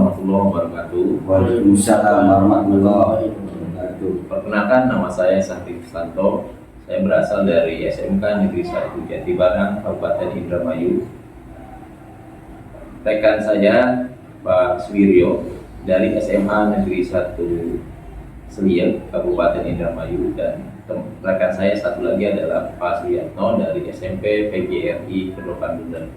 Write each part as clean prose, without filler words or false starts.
warahmatullahi wabarakatuh. Waalaikumsalam warahmatullahi wabarakatuh. Perkenalkan, nama saya Sakti Santo. Saya berasal dari SMK Negeri 1 Jatibarang, Kabupaten Indramayu. Rekan saya Pak Suwiryo dari SMA Negeri 1 Seliek, Kabupaten Indramayu, dan rekan saya satu lagi adalah Pak Suyatno dari SMP PGRI Kedokan Bunder.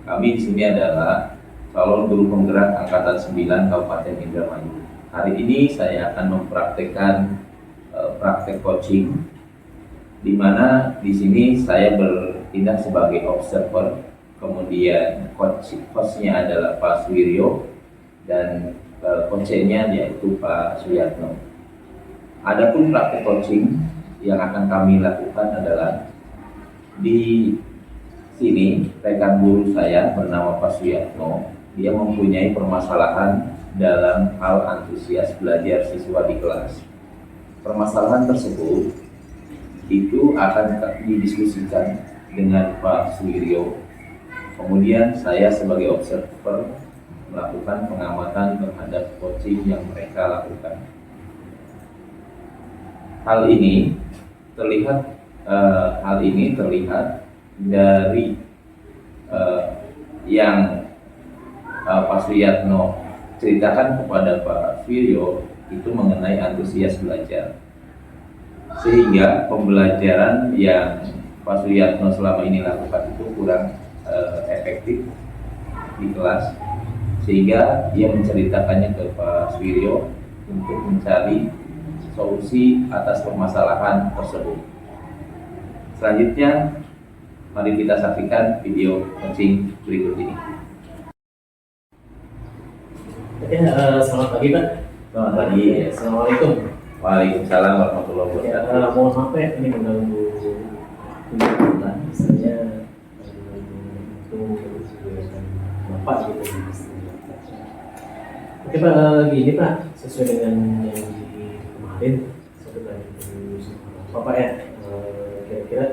Kami di sini adalah calon guru penggerak angkatan 9 Kabupaten Indramayu. Hari ini saya akan mempraktekkan praktek coaching, di mana di sini saya bertindak sebagai observer, kemudian coachnya adalah Pak Suwiryo dan coachnya yaitu Pak Suyatno. Adapun praktek coaching yang akan kami lakukan adalah di sini rekan guru saya bernama Pak Suyatno, dia mempunyai permasalahan dalam hal antusias belajar siswa di kelas. Permasalahan tersebut itu akan didiskusikan dengan Pak Suwiryo. Kemudian saya sebagai observer melakukan pengamatan terhadap coaching yang mereka lakukan. Hal ini terlihat dari yang Pak Suyatno ceritakan kepada Pak Suwiryo itu mengenai antusias belajar, sehingga pembelajaran yang Pak Suyatno selama ini lakukan itu kurang efektif di kelas, sehingga dia menceritakannya ke Pak Suwiryo untuk mencari solusi atas permasalahan tersebut. Selanjutnya, mari kita saksikan video coaching berikut ini. Oke, selamat pagi Pak. Selamat pagi. Assalamualaikum. Waalaikumsalam warahmatullahi wabarakatuh. Mohon maaf ya, ini mengganggu kegiatan saya untuk Bapak gitu. Oke Pak, gini Pak, sesuai dengan yang kemarin saya bertanya ke Bapak ya, kira-kira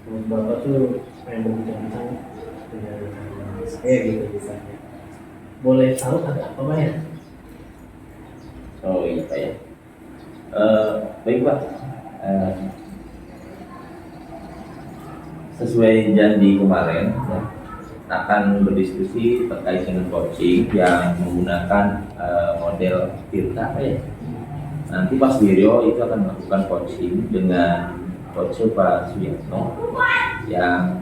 menurut Bapak tuh yang berbincang-bincang dengan saya gitu misalnya. Boleh tahu ada apa Pak ya? Oh iya Pak ya. Baik Pak. Sesuai janji kemarin ya, akan berdiskusi terkait dengan coaching yang menggunakan model Tirta Pak ya. Nanti Pak Suwiryo itu akan melakukan coaching dengan coach Pak Suyatno yang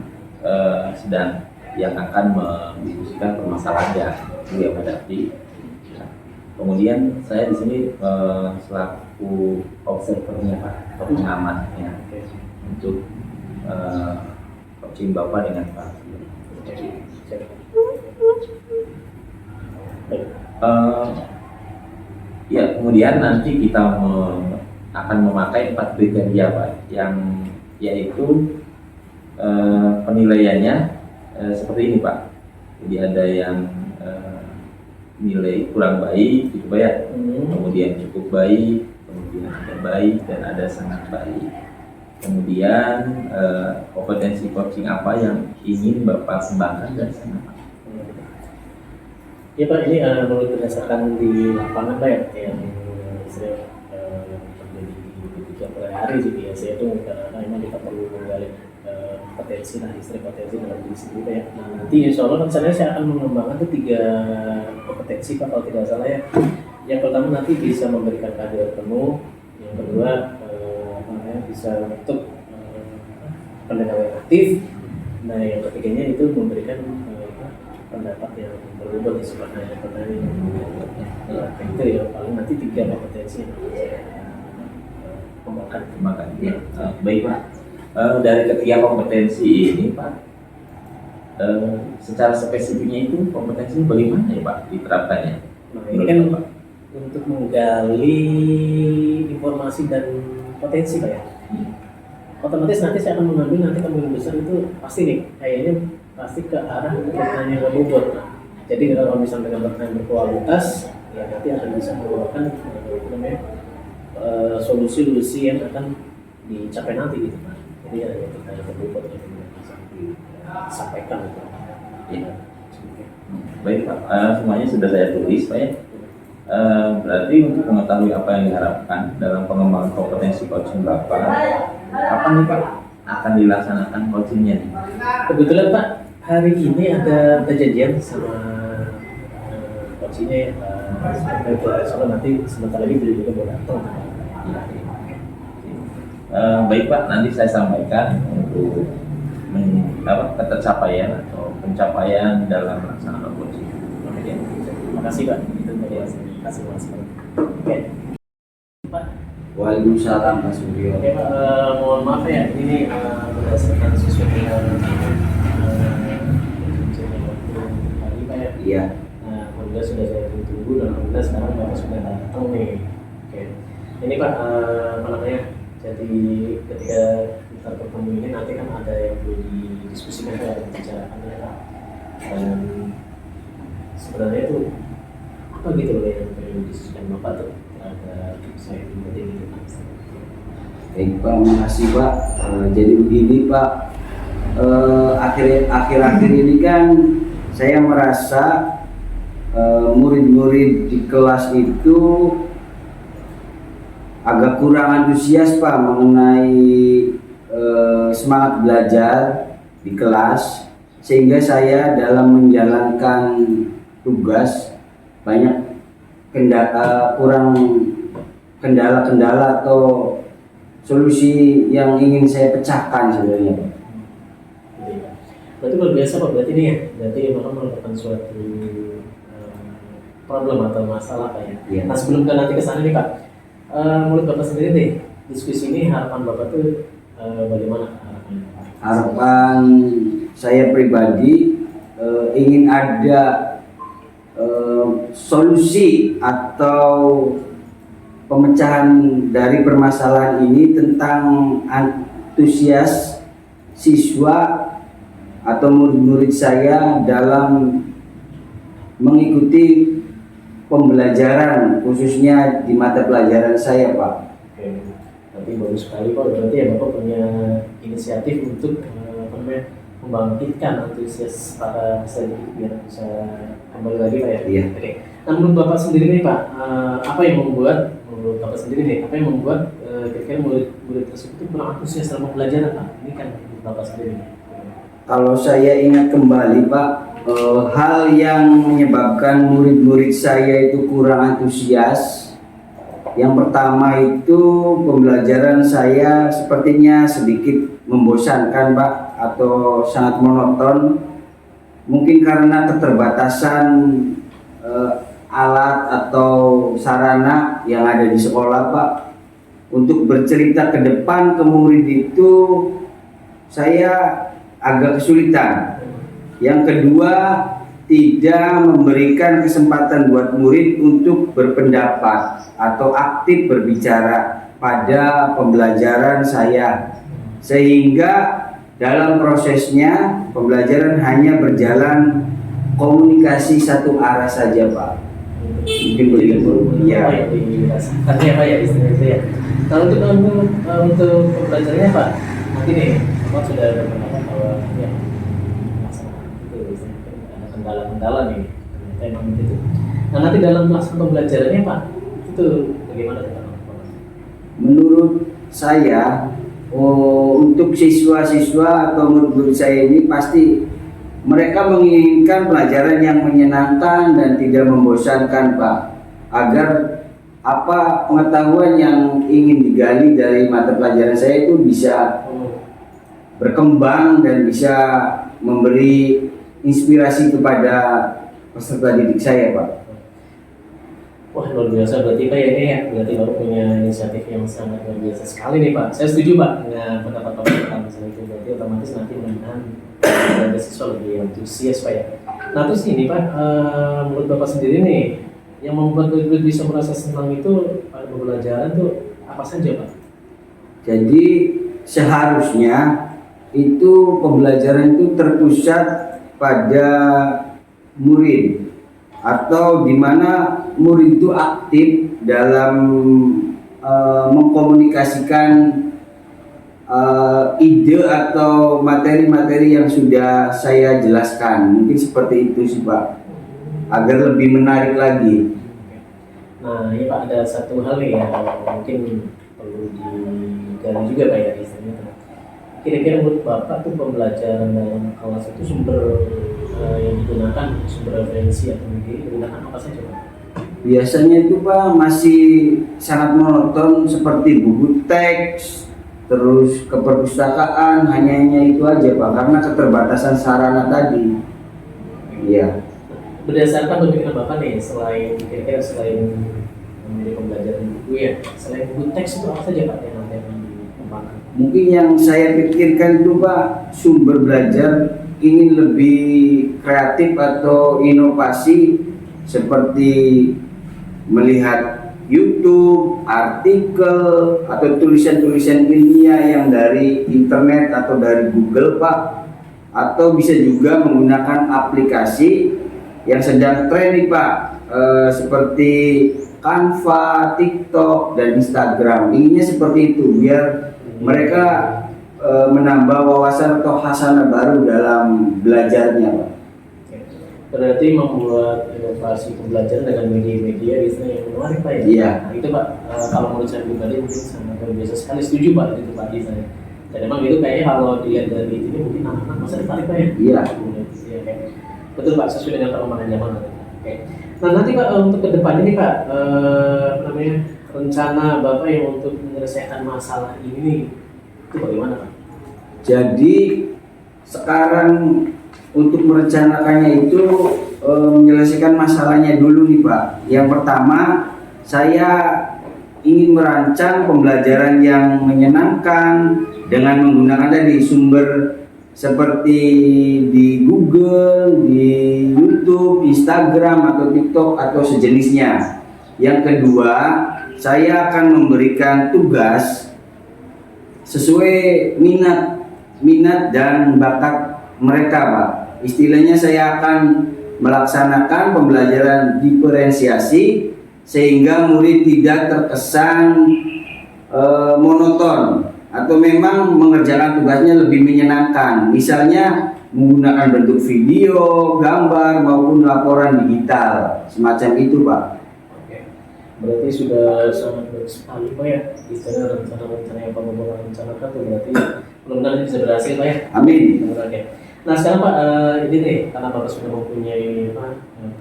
akan mendiskusikan permasalahan yang beliau hadapi. Kemudian saya di sini selaku observernya Pak, atau pengamatnya untuk coaching Bapak dengan Pak. Ya, kemudian nanti kita akan memakai 4 kriteria Pak, yang yaitu penilaiannya seperti ini Pak. Jadi ada yang nilai kurang baik gitu Pak ya, kemudian cukup baik, kemudian ada baik, dan ada sangat baik. Kemudian kompetensi coaching apa yang ingin Bapak kembangkan dan sana Pak. Ya Pak, ini menurut berdasarkan di lapangan Pak ya, yang saya terjadi di tiap hari gitu ya, saya tuh karena memang kita perlu menggali potensi potensi dalam diri sendiri ya. Nah nanti insya Allah saya akan mengembangkan tuh 3 kompetensi Pak kalau tidak salah ya. Yang pertama nanti bisa memberikan kehadiran penuh, yang kedua bisa untuk pendengar yang aktif, nah yang ketiganya itu memberikan pendapat yang berubah di sebenarnya pertanyaan. Nah itu ya paling nanti 3 kompetensi yang saya kembangkan. Ya. Baik Pak. Dari ketiga kompetensi ini Pak, secara spesifiknya itu kompetensi bagaimana ya Pak diterapkannya? Nah ini kan Pak, untuk menggali informasi dan potensi Pak ya. Otomatis nanti saya akan mengambil nanti kemungkinan besar itu pasti nih kayaknya pasti ke arah pertanyaan yang berbobot. Nah, jadi kalau misalnya dengan pertanyaan berkualitas ya nanti akan bisa mengeluarkan solusi-solusi yang akan dicapai nanti gitu Pak. Jadi ya pertanyaan berbobot yang bisa disampaikan gitu. Ya. Baik Pak, semuanya sudah saya tulis Pak ya. Berarti untuk mengetahui apa yang diharapkan dalam pengembangan kompetensi coaching Bapak, apa nih Pak akan dilaksanakan coachingnya nih? Kebetulan Pak, hari ini ada perjanjian sama coachingnya ya, soalnya nanti sebentar lagi beliau juga mau datang. Baik Pak, nanti saya sampaikan untuk ketercapaian atau pencapaian dalam melaksanakan coaching. Oke, terima kasih Pak. Itu terima kasih Mas. Oke. Pak. Waalaikumsalam Pak Suryo. Oke Pak, mohon maaf ya, ini berdasarkan sesuai dengan hari Pak ya. Iya. Nah, alhamdulillah sudah saya tunggu dan alhamdulillah sekarang Bapak sudah datang nih. Oke. Ini Pak, apa namanya? Jadi ketika kita bertemu ini nanti kan ada yang perlu didiskusikan ya, dibicarakan ya Pak. Dan sebenarnya itu apa gitu loh yang perlu didiskusikan Bapak tuh terhadap saya pribadi gitu Pak. Baik Pak, makasih Pak. Jadi begini Pak, akhir-akhir ini kan saya merasa murid-murid di kelas itu agak kurang antusias Pak mengenai semangat belajar di kelas, sehingga saya dalam menjalankan tugas banyak kurang kendala-kendala atau solusi yang ingin saya pecahkan sebenarnya. Berarti luar biasa Pak, berarti ini ya, berarti Bapak merupakan suatu problem atau masalah Pak ya. Iya. Nah sebelum nanti ke sana nih Pak, menurut Bapak sendiri nih, diskusi ini harapan Bapak tuh bagaimana harapannya? Harapan saya pribadi ingin ada solusi atau pemecahan dari permasalahan ini tentang antusias siswa atau murid-murid saya dalam mengikuti pembelajaran khususnya di mata pelajaran saya Pak. Oke, berarti bagus sekali Pak, berarti ya Bapak punya inisiatif untuk membangkitkan antusias para peserta biar bisa kembali lagi Pak ya. Iya. Oke. Nah menurut Bapak sendiri nih Pak, apa yang membuat menurut Bapak sendiri nih, apa yang membuat kira-kira murid tersebut itu kurang antusias dalam pembelajaran Pak? Ini kan menurut Bapak sendiri nih. Kalau saya ingat kembali Pak, hal yang menyebabkan murid-murid saya itu kurang antusias, yang pertama itu pembelajaran saya sepertinya sedikit membosankan Pak, atau sangat monoton, mungkin karena keterbatasan alat atau sarana yang ada di sekolah Pak. Untuk bercerita ke depan ke murid itu saya agak kesulitan. Yang kedua, tidak memberikan kesempatan buat murid untuk berpendapat atau aktif berbicara pada pembelajaran saya, sehingga dalam prosesnya pembelajaran hanya berjalan komunikasi satu arah saja Pak. Mungkin begitu ya. Artinya apa ya istilah itu ya. Kalau untuk pembelajarannya Pak, nanti nih Bapak sudah berpendapat bahwa ya masalah itu ada kendala-kendala nih, ternyata emang begitu. Nah nanti dalam melaksanakan pembelajarannya Pak, itu bagaimana Pak? Menurut saya, untuk siswa-siswa atau murid-murid saya ini pasti mereka menginginkan pelajaran yang menyenangkan dan tidak membosankan Pak, agar apa pengetahuan yang ingin digali dari mata pelajaran saya itu bisa berkembang dan bisa memberi inspirasi kepada peserta didik saya Pak. Wah luar biasa, berarti Pak ya ini ya, berarti Bapak punya inisiatif yang sangat luar biasa sekali nih Pak. Saya setuju Pak dengan pendapat Bapak tentang masalah itu, berarti otomatis nanti mudah-mudahan ada siswa lebih antusias Pak ya. Nah terus ini Pak, menurut Bapak sendiri nih, yang membuat murid bisa merasa senang itu pada pembelajaran tuh apa saja Pak? Jadi seharusnya itu pembelajaran itu terpusat pada murid, atau di mana murid itu aktif dalam mengkomunikasikan ide atau materi-materi yang sudah saya jelaskan. Mungkin seperti itu sih Pak, agar lebih menarik lagi. Nah, ini Pak ada satu hal nih yang mungkin perlu digali juga Pak ya istilahnya. Kira-kira menurut Bapak tuh pembelajaran dalam kelas itu sumber yang digunakan, sumber referensi atau media digunakan apa saja Pak? Biasanya itu Pak masih sangat monoton seperti buku teks, terus ke perpustakaan, hanya itu aja Pak karena keterbatasan sarana tadi. Iya. Berdasarkan pemikiran Bapak nih, selain kira-kira selain memilih pembelajaran buku ya, selain buku teks itu apa saja Pak yang nanti akan dikembangkan? Mungkin yang saya pikirkan itu Pak sumber belajar ingin lebih kreatif atau inovasi seperti melihat YouTube, artikel atau tulisan-tulisan ilmiah yang dari internet atau dari Google Pak, atau bisa juga menggunakan aplikasi yang sedang tren nih Pak, seperti Canva, TikTok dan Instagram. Inginnya seperti itu biar mereka menambah wawasan atau khasanah baru dalam belajarnya Pak. Berarti membuat inovasi pembelajaran dengan media-media yang menarik Pak ya? Iya. Nah, itu Pak, kalau menurut saya pribadi mungkin sangat luar biasa sekali, setuju Pak itu Pak saya. Dan memang itu kayaknya kalau dilihat dari ini mungkin anak-anak masa tertarik Pak ya? Iya. Iya, kayak. Betul Pak, sesuai dengan perkembangan zaman. Oke. Nah nanti Pak untuk kedepannya nih Pak, apa namanya, rencana Bapak yang untuk menyelesaikan masalah ini itu bagaimana Pak? Jadi sekarang untuk merencanakannya itu menyelesaikan masalahnya dulu nih Pak. Yang pertama saya ingin merancang pembelajaran yang menyenangkan dengan menggunakan tadi sumber seperti di Google, di YouTube, Instagram atau TikTok atau sejenisnya. Yang kedua, saya akan memberikan tugas sesuai minat dan bakat mereka Pak. Istilahnya saya akan melaksanakan pembelajaran diferensiasi sehingga murid tidak terkesan monoton atau memang mengerjakan tugasnya lebih menyenangkan. Misalnya menggunakan bentuk video, gambar maupun laporan digital semacam itu Pak. Oke. Berarti sudah sangat baik sekali Pak ya. Istilahnya rencana-rencana yang Pak Bapak rencanakan tuh berarti mudah-mudahan bisa berhasil Pak ya. Amin. Oke. Nah sekarang Pak, ini nih karena Bapak sudah mempunyai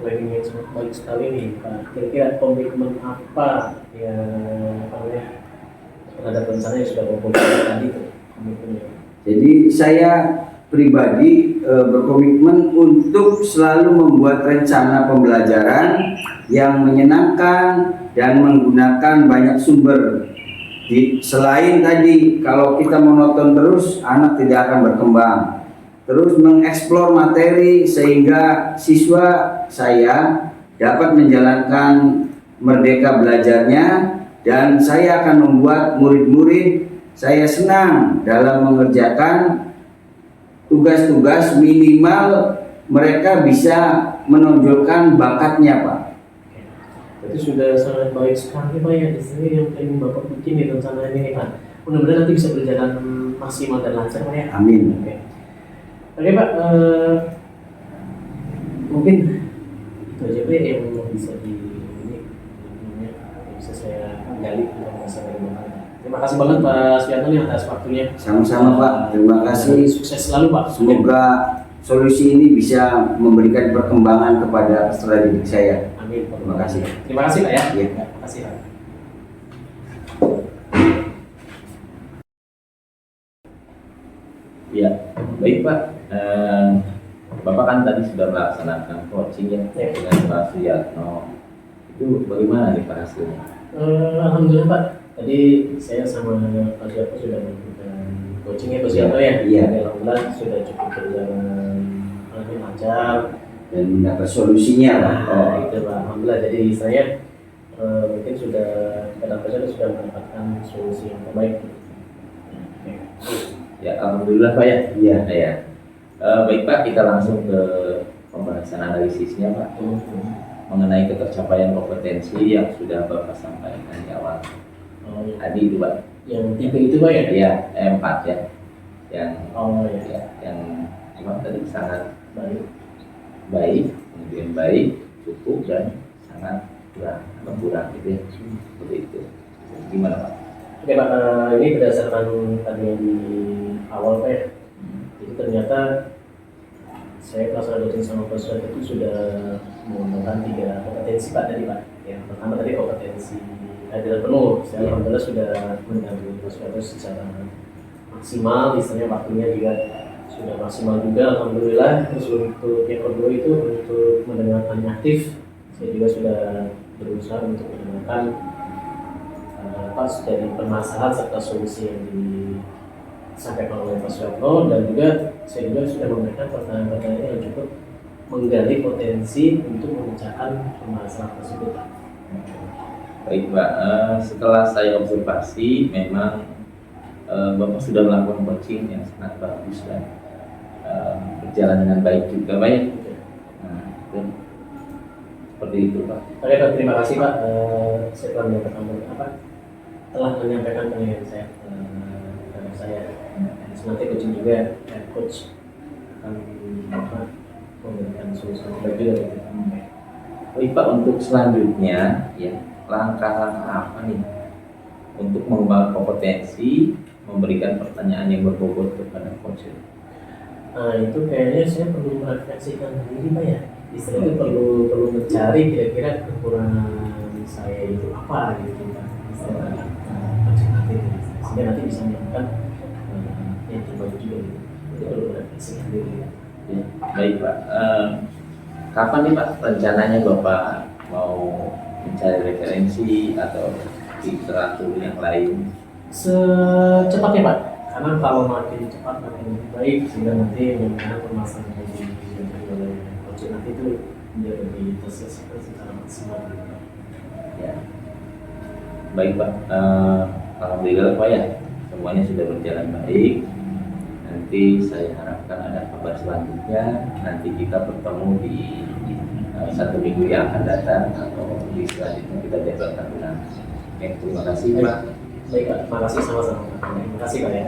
planning yang sangat baik sekali nih Pak. Kira-kira komitmen apa yang apa namanya terhadap rencana yang sudah Bapak tadi tuh komitmennya? Jadi saya pribadi berkomitmen untuk selalu membuat rencana pembelajaran yang menyenangkan dan menggunakan banyak sumber. Selain tadi kalau kita monoton terus anak tidak akan berkembang. Terus mengeksplor materi sehingga siswa saya dapat menjalankan merdeka belajarnya dan saya akan membuat murid-murid saya senang dalam mengerjakan tugas-tugas, minimal mereka bisa menonjolkan bakatnya Pak. Itu sudah sangat baik sekali Pak ya. Di sini yang ingin Bapak bikin di rencana ini Pak. Mudah-mudahan nanti bisa berjalan maksimal dan lancar Pak ya. Amin. Oke Pak, mungkin itu aja Pak yang bisa bisa saya gali untuk masalah ini. Terima kasih banget Pak Suyanto nih atas waktunya. Sama-sama Pak, terima kasih. Sukses selalu Pak. Semoga solusi ini bisa memberikan perkembangan kepada peserta didik saya. Amin. Terima kasih. Terima kasih Pak ya. Iya. Terima kasih Pak. Ya, baik Pak. Bapak kan tadi sudah melaksanakan coaching ya dengan Pak Suyatno. Itu bagaimana nih Pak hasilnya? Alhamdulillah Pak. Tadi saya sama Pak Suyatno sudah melakukan coaching ya Pak Suyatno ya. Iya. Alhamdulillah sudah cukup berjalan lancar Dan mendapat solusinya Pak. Oh itu Pak. Alhamdulillah. Jadi saya mungkin sudah kadang-kadang sudah mendapatkan solusi yang terbaik. Ya, alhamdulillah Pak ya. Iya. Ya. Baik Pak, kita langsung ke pembahasan analisisnya Pak mengenai ketercapaian kompetensi yang sudah Bapak sampaikan di awal. Oh, iya. Tadi itu Pak. Yang tipe itu Pak ya? Iya, 4 ya. Yang Ya. yang apa tadi sangat Baik. baik, kemudian baik, cukup dan sangat berkurang gitu ya, seperti itu. Gimana Pak? Oke Pak, ini berdasarkan tadi yang di awal Pak ya, jadi ternyata saya kelas dosen sama Pak itu sudah mengembangkan 3 kompetensi Pak tadi Pak. Yang pertama tadi kompetensi hadiran penuh, saya alhamdulillah sudah mendampingi Pak Suwarto secara maksimal, misalnya waktunya juga sudah maksimal juga alhamdulillah. Terus untuk yang kedua itu untuk mendengarkan aktif, saya juga sudah berusaha untuk mendengarkan pas dari permasalahan serta solusi yang disampaikan oleh Pak Suwarto, dan juga saya juga sudah memberikan pertanyaan-pertanyaan yang cukup menggali potensi untuk memecahkan permasalahan tersebut. Baik Pak, setelah saya observasi memang Bapak sudah melakukan coaching yang sangat bagus dan berjalan dengan baik juga Pak ya. Nah, itu. Seperti itu Pak. Oke Pak, terima kasih Pak. Saya telah menyampaikan penilaian saya kepada saya. Nanti coaching juga, coach akan memberikan solusi yang baik juga. Baik Pak, untuk selanjutnya ya, langkah-langkah apa nih untuk mengembangkan kompetensi, memberikan pertanyaan yang berbobot kepada coach? Nah itu kayaknya saya perlu merefleksikan diri Pak ya. Istilahnya perlu mencari kira-kira kekurangan saya itu apa gitu Pak. Istilahnya coaching nanti, sehingga nanti bisa melakukan yang terbaik juga gitu. Itu perlu merefleksikan diri. Ya, baik Pak. Kapan nih Pak rencananya Bapak mau mencari referensi atau literatur yang lain? Secepatnya Pak, karena kalau makin cepat makin lebih baik, sehingga nanti bagaimana permasalahan yang dihadapi oleh coach nanti itu menjadi lebih terselesaikan secara maksimal. Ya, baik Pak. Alhamdulillah Pak ya, semuanya sudah berjalan baik. Nanti saya harapkan ada kabar selanjutnya. Nanti kita bertemu di 1 minggu yang akan datang atau di selanjutnya kita jadwalkan ulang. Oke, terima kasih Pak. Baik Pak, terima kasih sama-sama. Terima kasih Pak ya.